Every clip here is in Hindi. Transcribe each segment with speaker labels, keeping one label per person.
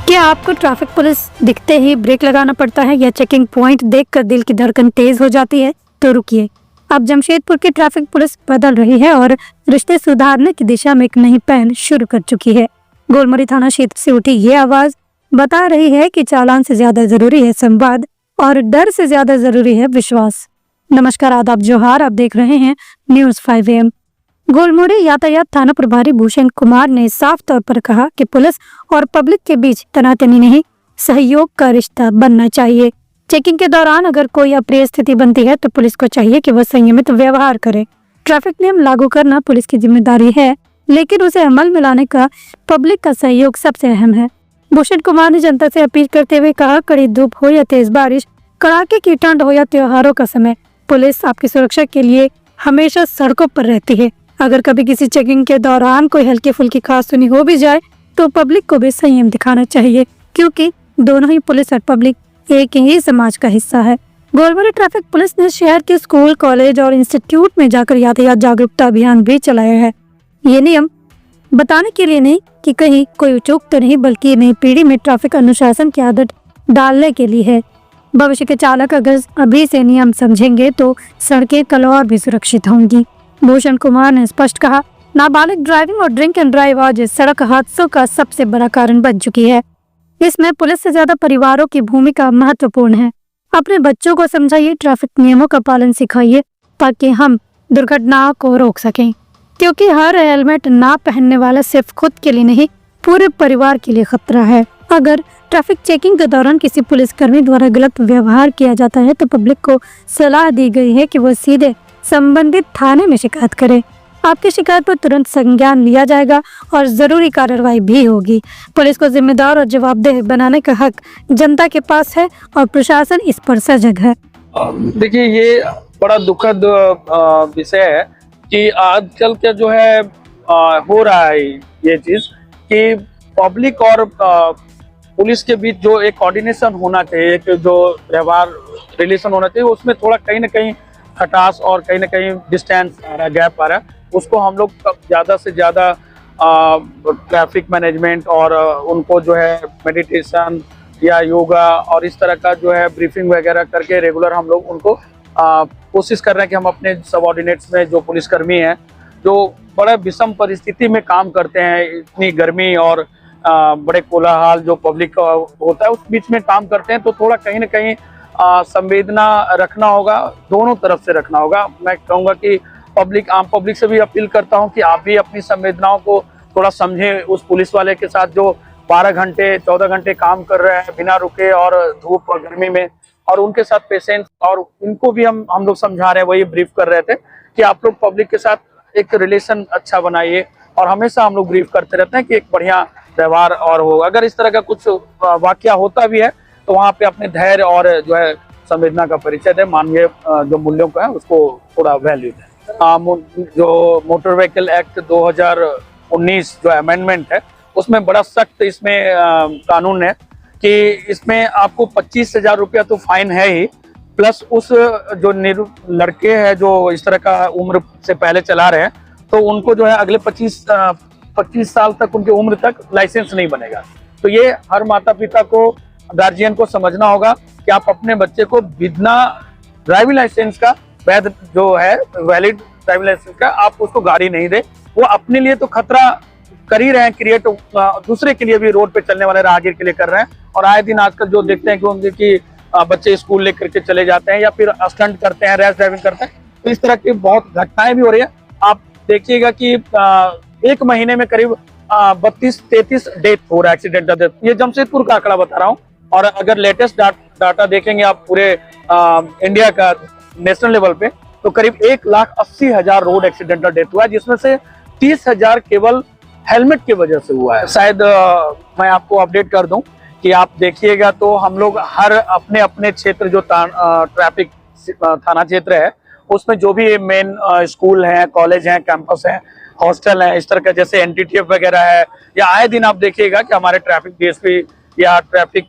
Speaker 1: क्या आपको ट्रैफिक पुलिस दिखते ही ब्रेक लगाना पड़ता है या चेकिंग पॉइंट देखकर दिल की धड़कन तेज हो जाती है? तो रुकिए, अब जमशेदपुर की ट्रैफिक पुलिस बदल रही है और रिश्ते सुधारने की दिशा में एक नई पहल शुरू कर चुकी है। गोलमरी थाना क्षेत्र से उठी ये आवाज बता रही है कि चालान से ज्यादा जरूरी है संवाद और डर से ज्यादा जरूरी है विश्वास। नमस्कार, आदाब, जोहार। आप देख रहे हैं न्यूज़ 5 AM। गोलमुरी यातायात थाना प्रभारी भूषण कुमार ने साफ तौर पर कहा कि पुलिस और पब्लिक के बीच तनातनी नहीं, सहयोग का रिश्ता बनना चाहिए। चेकिंग के दौरान अगर कोई अप्रिय स्थिति बनती है तो पुलिस को चाहिए कि वह संयमित व्यवहार करे। ट्रैफिक नियम लागू करना पुलिस की जिम्मेदारी है, लेकिन उसे अमल में लाने का पब्लिक का सहयोग सबसे अहम है। भूषण कुमार ने जनता से अपील करते हुए कहा, कड़ी धूप हो या तेज बारिश, कड़ाके की ठंड हो या त्योहारों का समय, पुलिस आपकी सुरक्षा के लिए हमेशा सड़कों पर रहती है। अगर कभी किसी चेकिंग के दौरान कोई हल्की फुल्की खासुनी हो भी जाए तो पब्लिक को भी संयम दिखाना चाहिए, क्योंकि दोनों ही पुलिस और पब्लिक एक ही समाज का हिस्सा है। गोलमुरी ट्रैफिक पुलिस ने शहर के स्कूल, कॉलेज और इंस्टीट्यूट में जाकर यातायात जागरूकता अभियान भी चलाया है। ये नियम बताने के लिए नहीं कि कहीं कोई चूक तो नहीं, बल्कि नई पीढ़ी में ट्रैफिक अनुशासन की आदत डालने के लिए है। भविष्य के चालक अगर अभी से नियम समझेंगे तो सड़कें कल और भी सुरक्षित होंगी। भूषण कुमार ने स्पष्ट कहा, नाबालिग ड्राइविंग और ड्रिंक एंड ड्राइव आज सड़क हादसों का सबसे बड़ा कारण बन चुकी है। इसमें पुलिस से ज्यादा परिवारों की भूमिका महत्वपूर्ण है। अपने बच्चों को समझाइए, ट्रैफिक नियमों का पालन सिखाइए ताकि हम दुर्घटनाओं को रोक सकें, क्योंकि हर हेलमेट ना पहनने वाला सिर्फ खुद के लिए नहीं, पूरे परिवार के लिए खतरा है। अगर ट्रैफिक चेकिंग के दौरान किसी पुलिसकर्मी द्वारा गलत व्यवहार किया जाता है तो पब्लिक को सलाह दी गई है कि वो सीधे संबंधित थाने में शिकायत करें। आपकी शिकायत पर तुरंत संज्ञान लिया जाएगा और जरूरी कार्रवाई भी होगी। पुलिस को जिम्मेदार और जवाबदेह बनाने का हक जनता के पास है और प्रशासन इस पर सजग है।
Speaker 2: देखिए, ये बड़ा दुखद विषय है कि आजकल के जो है हो रहा है ये चीज कि पब्लिक और पुलिस के बीच जो एक कोऑर्डिनेशन होना चाहिए, एक जो व्यवहार रिलेशन होना चाहिए, उसमें थोड़ा कहीं ना कहीं खटास और कहीं ना कहीं डिस्टेंस आ रहा है, गैप आ रहा है। उसको हम लोग ज़्यादा से ज़्यादा ट्रैफिक मैनेजमेंट और उनको जो है मेडिटेशन या योगा और इस तरह का जो है ब्रीफिंग वगैरह करके रेगुलर हम लोग उनको कोशिश कर रहे हैं कि हम अपने सबऑर्डिनेट्स में जो पुलिसकर्मी हैं जो बड़ा विषम परिस्थिति में काम करते हैं, इतनी गर्मी और बड़े कोलाहल जो पब्लिक का होता है उस बीच में काम करते हैं, तो थोड़ा कहीं ना कहीं संवेदना रखना होगा, दोनों तरफ से रखना होगा। मैं कहूँगा कि आम पब्लिक से भी अपील करता हूँ कि आप भी अपनी संवेदनाओं को थोड़ा समझें। उस पुलिस वाले के साथ जो 12 घंटे 14 घंटे काम कर रहे हैं बिना रुके और धूप और गर्मी में, और उनके साथ पेशेंस, और इनको भी हम लोग समझा रहे हैं, वही ब्रीफ कर रहे थे कि आप लोग पब्लिक के साथ एक रिलेशन अच्छा बनाइए। और हमेशा हम लोग ब्रीफ करते रहते हैं कि एक बढ़िया व्यवहार और हो। अगर इस तरह का कुछ वाकया होता भी है तो वहाँ पे अपने धैर्य और जो है संवेदना का परिचय दे, मानवीय जो मूल्यों का है उसको थोड़ा वैल्यू दे। जो मोटर व्हीकल एक्ट 2019 जो अमेंडमेंट है उसमें बड़ा सख्त इसमें कानून है कि इसमें आपको 25,000 रुपया तो फाइन है ही, प्लस उस जो लड़के हैं जो इस तरह का उम्र से पहले चला रहे हैं तो उनको जो है अगले 25 साल तक उनकी उम्र तक लाइसेंस नहीं बनेगा। तो ये हर माता पिता को, गार्जियन को समझना होगा कि आप अपने बच्चे को बिना ड्राइविंग लाइसेंस का, वैध जो है वैलिड ड्राइविंग लाइसेंस का, आप उसको गाड़ी नहीं दे। वो अपने लिए तो खतरा कर ही रहे हैं क्रिएट, दूसरे के लिए भी, रोड पे चलने वाले राहगीर के लिए कर रहे हैं। और आए दिन आजकल जो देखते हैं कि उनके बच्चे स्कूल लेकर के चले जाते हैं या फिर स्टंट करते हैं, रैश ड्राइविंग करते हैं, तो इस तरह की बहुत घटनाएं भी हो रही है। आप देखिएगा कि एक महीने में करीब 32-33 डेथ हो रहा है, एक्सीडेंटल डेथ। ये जमशेदपुर का आंकड़ा बता रहा हूँ। और अगर लेटेस्ट डाटा देखेंगे आप पूरे इंडिया का नेशनल लेवल पे, तो करीब 1,80,000 रोड एक्सीडेंटल डेथ हुआ है, जिसमें से 30,000 केवल हेलमेट की वजह से हुआ है। शायद मैं आपको अपडेट कर दूं कि आप देखिएगा तो हम लोग हर अपने अपने क्षेत्र जो ट्रैफिक थाना क्षेत्र है उसमें जो भी मेन स्कूल हैं, कॉलेज हैं, कैंपस हैं, हॉस्टल हैं, इस तरह का जैसे NTTF वगैरह है, या आए दिन आप देखिएगा कि हमारे ट्रैफिक DSP या ट्रैफिक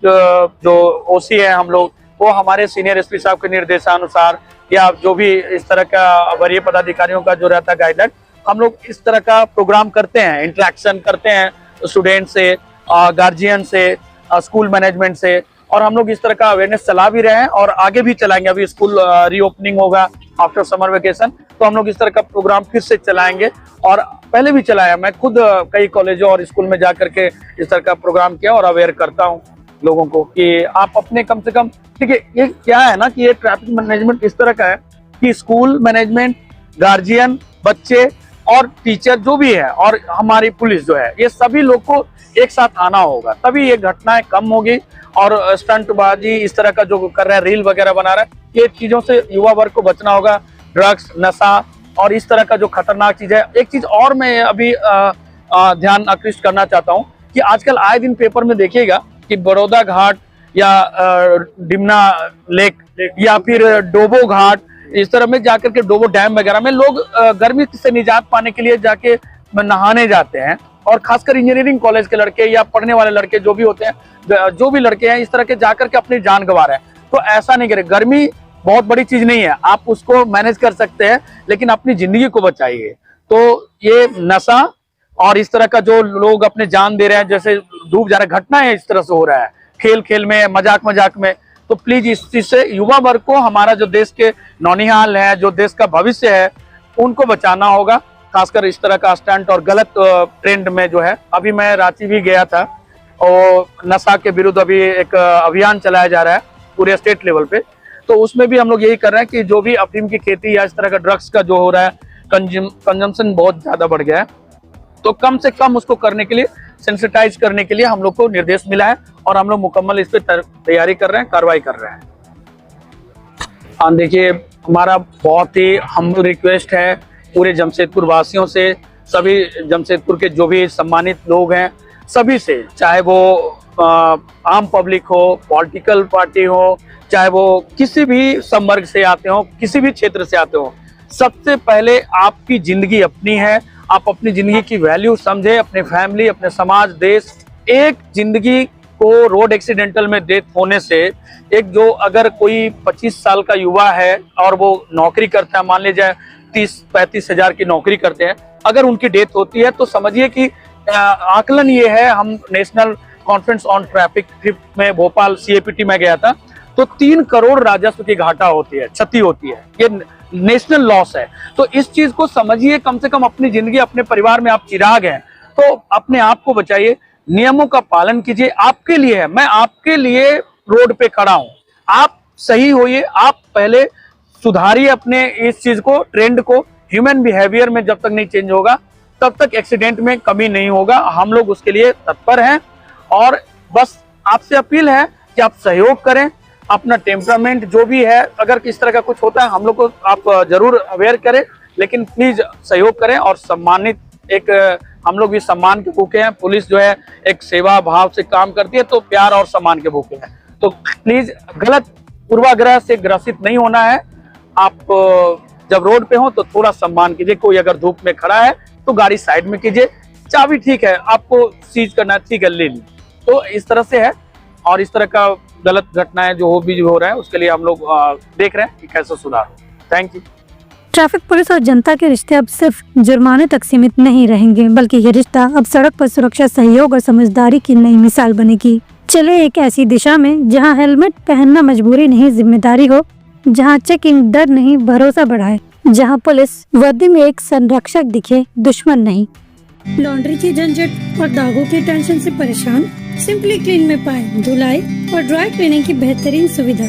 Speaker 2: जो OC है हम लोग, वो हमारे सीनियर SP साहब के निर्देशानुसार या जो भी इस तरह का वरीय पदाधिकारियों का जो रहता है गाइडलाइन, हम लोग इस तरह का प्रोग्राम करते हैं, इंटरेक्शन करते हैं स्टूडेंट से, गार्जियन से, स्कूल मैनेजमेंट से, और हम लोग इस तरह का अवेयरनेस चला भी रहे हैं और आगे भी चलाएंगे। अभी स्कूल रीओपनिंग होगा आफ्टर समर वेकेशन, तो हम लोग इस तरह का प्रोग्राम फिर से चलाएंगे, और पहले भी चलाया। मैं खुद कई कॉलेजों और स्कूल में जा करके इस तरह का प्रोग्राम किया और अवेयर करता हूँ लोगों को कि आप अपने कम से कम, देखिए ये क्या है ना कि ये ट्रैफिक मैनेजमेंट इस तरह का है कि स्कूल मैनेजमेंट, गार्जियन, बच्चे और टीचर जो भी है और हमारी पुलिस जो है, ये सभी लोग को एक साथ आना होगा, तभी ये घटनाएं कम होगी। और स्टंटबाजी इस तरह का जो कर रहे हैं, रील वगैरह बना रहे हैं, ये चीजों से युवा वर्ग को बचना होगा। ड्रग्स, नशा और इस तरह का जो खतरनाक चीज है। एक चीज और मैं अभी ध्यान आकृष्ट करना चाहता हूँ कि आजकल आए दिन पेपर में देखिएगा कि बड़ौदा घाट या डिमना लेक या फिर डोबो घाट, इस तरह में जाकर के डोबो डैम वगैरह में लोग गर्मी से निजात पाने के लिए जाके नहाने जाते हैं। और खासकर इंजीनियरिंग कॉलेज के लड़के या पढ़ने वाले लड़के जो भी होते हैं, जो भी लड़के हैं, इस तरह के जाकर के अपनी जान गंवा रहे हैं। तो ऐसा नहीं करें। गर्मी बहुत बड़ी चीज नहीं है, आप उसको मैनेज कर सकते हैं, लेकिन अपनी जिंदगी को बचाइए। तो ये नशा और इस तरह का जो लोग अपने जान दे रहे हैं, जैसे डूब जा रहे, घटना है इस तरह से हो रहा है, खेल खेल में, मजाक मजाक में। तो प्लीज इस चीज से युवा वर्ग को, हमारा जो देश के नौनिहाल है, जो देश का भविष्य है, उनको बचाना होगा। खासकर इस तरह का स्टंट और गलत ट्रेंड में जो है। अभी मैं रांची भी गया था और नशा के विरुद्ध अभी एक अभियान चलाया जा रहा है पूरे स्टेट लेवल पे। तो उसमें भी हम लोग यही कर रहे हैं कि जो भी अफीम की खेती या इस तरह का ड्रग्स का जो हो रहा है, कंजम्पशन बहुत ज्यादा बढ़ गया है, तो कम से कम उसको करने के लिए, सेंसिटाइज करने के लिए हम लोग को निर्देश मिला है और हम लोग मुकम्मल इस पर तैयारी कर रहे हैं, कार्रवाई कर रहे हैं। हाँ, देखिए हमारा बहुत ही हम्बल रिक्वेस्ट है पूरे जमशेदपुर वासियों से, सभी जमशेदपुर के जो भी सम्मानित लोग हैं, सभी से, चाहे वो आम पब्लिक हो, पॉलिटिकल पार्टी हो, चाहे वो किसी भी संवर्ग से आते हो, किसी भी क्षेत्र से आते हो, सबसे पहले आपकी जिंदगी अपनी है। आप अपनी जिंदगी की वैल्यू समझे, अपने फैमिली, अपने समाज, देश। एक जिंदगी को रोड एक्सीडेंटल में डेथ होने से, एक जो अगर कोई 25 साल का युवा है और वो नौकरी करता है, मान लीजिए 30-35 हजार की नौकरी करते हैं, अगर उनकी डेथ होती है तो समझिए कि आकलन ये है। हम national conference on traffic trip में भोपाल CAPT में गया था, तो 3 करोड़ राजस्व की घाटा होती है, क्षति होती है, ये नेशनल लॉस है। तो इस चीज को समझिए, कम से कम अपनी जिंदगी, अपने परिवार में आप चिराग हैं, तो अपने आप को बचाइए, नियमों का पालन कीजिए। आपके लिए है, मैं आपके लिए रोड पे खड़ा हूं, आप सही होइए, आप पहले सुधारिए अपने इस चीज को, ट्रेंड को। ह्यूमन बिहेवियर में जब तक नहीं चेंज होगा, तब तक एक्सीडेंट में कमी नहीं होगा। हम लोग उसके लिए तत्पर हैं और बस आपसे अपील है कि आप सहयोग करें। अपना टेम्परामेंट जो भी है, अगर किस तरह का कुछ होता है, हम लोग को आप जरूर अवेयर करें, लेकिन प्लीज सहयोग करें और सम्मानित, एक हम लोग भी सम्मान के भूखे हैं। पुलिस जो है एक सेवा भाव से काम करती है, तो प्यार और सम्मान के भूखे हैं। तो प्लीज गलत पूर्वाग्रह से ग्रसित नहीं होना है। आप जब रोड पे हो तो थोड़ा सम्मान कीजिए। कोई अगर धूप में खड़ा है तो गाड़ी साइड में कीजिए, चाबी ठीक है, आपको सीज करना ठीक है, ले ली। तो इस तरह से है। और इस तरह का गलत घटनाएं जो हो रहा है, उसके लिए हम लोग देख रहे हैं कि कैसे सुधार हो। Thank you.
Speaker 1: ट्रैफिक पुलिस और जनता के रिश्ते अब सिर्फ जुर्माने तक सीमित नहीं रहेंगे, बल्कि ये रिश्ता अब सड़क पर सुरक्षा, सहयोग और समझदारी की नई मिसाल बनेगी। चले एक ऐसी दिशा में जहां हेलमेट पहनना मजबूरी नहीं, जिम्मेदारी हो, जहां चेकिंग डर नहीं, भरोसा बढ़ाए, जहां पुलिस वर्दी में एक संरक्षक दिखे, दुश्मन नहीं। लॉन्ड्री की झंझट और दागों की टेंशन से परेशान? सिंपली क्लीन में पाएं धुलाई और ड्राई क्लीनिंग की बेहतरीन सुविधा।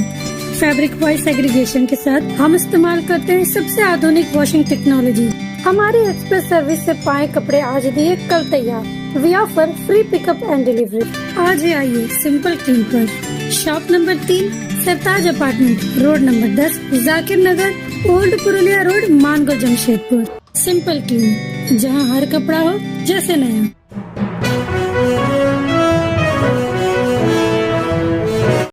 Speaker 1: फैब्रिक वॉइस एग्रीगेशन के साथ हम इस्तेमाल करते हैं सबसे आधुनिक वॉशिंग टेक्नोलॉजी। हमारी एक्सप्रेस सर्विस से पाए कपड़े आज दिए कल तैयार। We offer free pickup and delivery. आज ही आइए सिंपल क्लीन पर। Shop number 3, Sartaj apartment, road number 10, Zakir Nagar, old Purulia road, Mango, Jamshedpur. Simple clean, जहां हर कपड़ा हो जैसे नया।